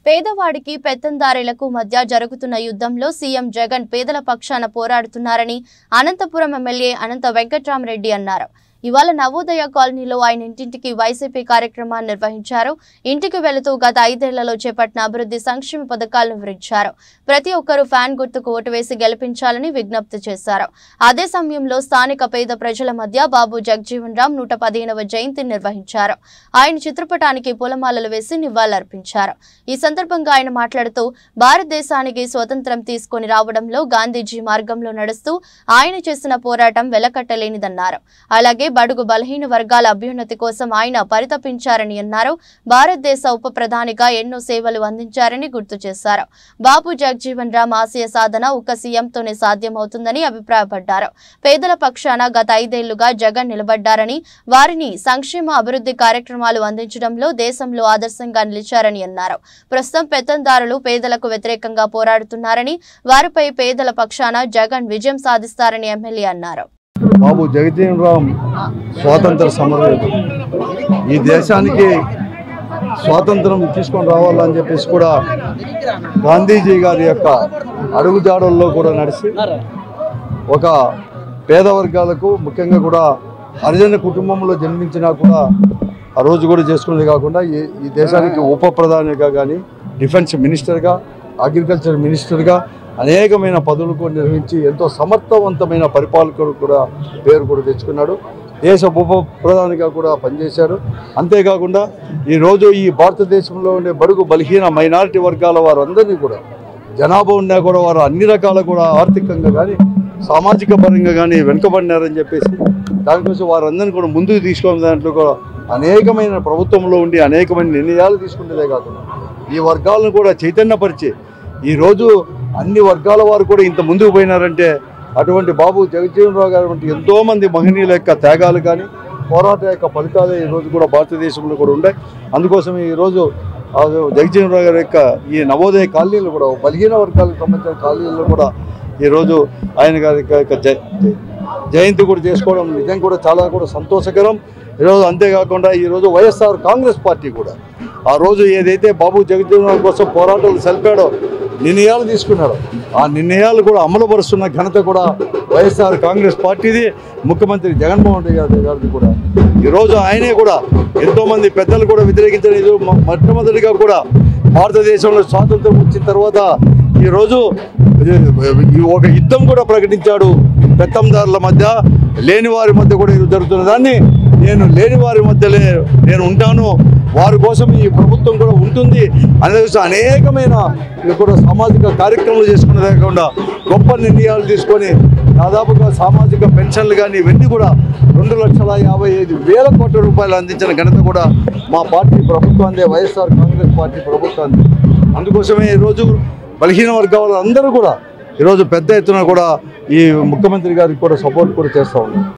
పేదవాడికి పెత్తందారులకు మధ్య జరుగుతున్న యుద్ధంలో సీఎం జగన్ పేదల పక్షాన పోరాడుతున్నారని అనంతపురం ఎమ్మెల్యే అనంత వెంకట్రామరెడ్డి అన్నారు. ఇవాళ నవోదయ కాలనీలో ఆయన ఇంటింటికి వైసీపీ కార్యక్రమాన్ని నిర్వహించారు. ఇంటికి వెళుతూ గత 5 ఏళ్లలో చేపట్టిన అభివృద్ధి సంక్షేమ పథకాలను వివరించారు. ప్రతి ఒక్కరూ ఫ్యాన్ గుర్తుకు ఓటు వేసి గెలిపించాలని విజ్ఞప్తి చేశారు. అదే సమయంలో స్థానిక పేద ప్రజల మధ్య బాబు జగజీవన్ రామ్ 115వ జయంతిని నిర్వహించారు. ఆయన చిత్రపటానికి పూలమాలలు వేసి నివాళులర్పించారు. ఈ సందర్భంగా ఆయన మాట్లాడుతూ భారతదేశానికి స్వతంత్రం తీసుకొని రావడంలో గాంధీజీ మార్గంలో నడుస్తూ ఆయన చేసిన పోరాటం వెలకట్టలేనిదన్నారు. అలాగే బడుగు బలహీన వర్గాల అభ్యున్నతి కోసం ఆయన పరితపించారని అన్నారు. భారతదేశ ఉప ప్రధానిగా ఎన్నో సేవలు అందించారని గుర్తు చేశారు. బాబు జగజీవన్ రామ్ ఆశయ సాధన ఒక్క సీఎంతోనే సాధ్యమవుతుందని అభిప్రాయపడ్డారు. పేదల పక్షాన గత 5 ఏళ్లుగా జగన్ నిలబడ్డారని, వారిని సంక్షేమ అభివృద్ధి కార్యక్రమాలు అందించడంలో దేశంలో ఆదర్శంగా నిలిచారని అన్నారు. ప్రస్తుతం పెత్తందారులు పేదలకు వ్యతిరేకంగా పోరాడుతున్నారని, వారిపై పేదల పక్షాన జగన్ విజయం సాధిస్తారని ఎమ్మెల్యే అన్నారు. బాబు జగజీవన్ రామ్ స్వాతంత్ర సమరయోధుడు. ఈ దేశానికి స్వాతంత్రం తీసుకొని రావాలని చెప్పేసి కూడా గాంధీజీ గారి యొక్క అడుగుజాడల్లో కూడా నడిచి ఒక పేద వర్గాలకు ముఖ్యంగా కూడా హరిజన కుటుంబంలో జన్మించినా కూడా ఆ రోజు కూడా చేసుకునేది కాకుండా ఈ దేశానికి ఉప ప్రధానిగా కానీ, డిఫెన్స్ మినిస్టర్గా, అగ్రికల్చర్ మినిస్టర్గా అనేకమైన పదవులు నిర్వహించి ఎంతో సమర్థవంతమైన పరిపాలకుడు కూడా పేరు కూడా తెచ్చుకున్నాడు. దేశ ఉప ప్రధానిగా కూడా పనిచేశారు. అంతేకాకుండా ఈరోజు ఈ భారతదేశంలో ఉండే బడుగు బలహీన మైనారిటీ వర్గాల వారందరినీ కూడా జనాభా ఉన్నా కూడా వారు అన్ని రకాల కూడా ఆర్థికంగా కానీ, సామాజిక పరంగా కానీ వెనుకబడినారని చెప్పేసి దానికోసం వారందరినీ కూడా ముందుకు తీసుకునే దాంట్లో కూడా అనేకమైన ప్రభుత్వంలో ఉండి అనేకమైన నిర్ణయాలు తీసుకునేదే కాకుండా ఈ వర్గాలను కూడా చైతన్యపరిచి ఈరోజు అన్ని వర్గాల వారు కూడా ఇంత ముందుకు పోయినారంటే అటువంటి బాబు జగజీవన్ రామ్ గారు వంటి ఎంతోమంది మహనీయుల యొక్క త్యాగాలు కానీ, పోరాట యొక్క ఫలితాలే ఈరోజు కూడా భారతదేశంలో కూడా ఉన్నాయి. అందుకోసం ఈరోజు జగజీవన్ రామ్ గారి యొక్క ఈ నవోదయ కాలనీలు కూడా బలహీన వర్గాలకు సంబంధించిన కాలనీల్లో కూడా ఈరోజు ఆయన గారి యొక్క జయంతి కూడా చేసుకోవడం నిజం కూడా చాలా కూడా సంతోషకరం. ఈరోజు అంతేకాకుండా ఈరోజు వైఎస్ఆర్ కాంగ్రెస్ పార్టీ కూడా ఆ రోజు ఏదైతే బాబు జగజీవన్ రామ్ కోసం పోరాటాలు సల్పాడో, నిర్ణయాలు తీసుకున్నాడు, ఆ నిర్ణయాలు కూడా అమలుపరుస్తున్న ఘనత కూడా వైఎస్ఆర్ కాంగ్రెస్ పార్టీది, ముఖ్యమంత్రి జగన్మోహన్ రెడ్డి గారిది కూడా. ఈరోజు ఆయనే కూడా ఎంతోమంది పెద్దలు కూడా వ్యతిరేకించిన మొట్టమొదటిగా కూడా భారతదేశంలో స్వాతంత్రం వచ్చిన తర్వాత ఈరోజు ఒక యుద్ధం కూడా ప్రకటించాడు. పెత్తందారుల మధ్య, లేని వారి మధ్య కూడా జరుగుతున్న దాన్ని నేను లేని వారి మధ్యలో నేను ఉంటాను, వారి కోసం ఈ ప్రభుత్వం కూడా ఉంటుంది అనేది అనేకమైన కూడా సామాజిక కార్యక్రమాలు చేసుకునే కాకుండా గొప్ప నిర్ణయాలు తీసుకొని దాదాపుగా సామాజిక పెన్షన్లు కానీ ఇవన్నీ కూడా 2,55,000 కోట్ల రూపాయలు అందించిన ఘనత కూడా మా పార్టీ ప్రభుత్వాన్ని, వైఎస్ఆర్ కాంగ్రెస్ పార్టీ ప్రభుత్వాన్ని. అందుకోసమే ఈరోజు బలహీన వర్గాల అందరూ కూడా ఈరోజు పెద్ద ఎత్తున కూడా ఈ ముఖ్యమంత్రి గారికి కూడా సపోర్ట్ కూడా చేస్తూ ఉన్నారు.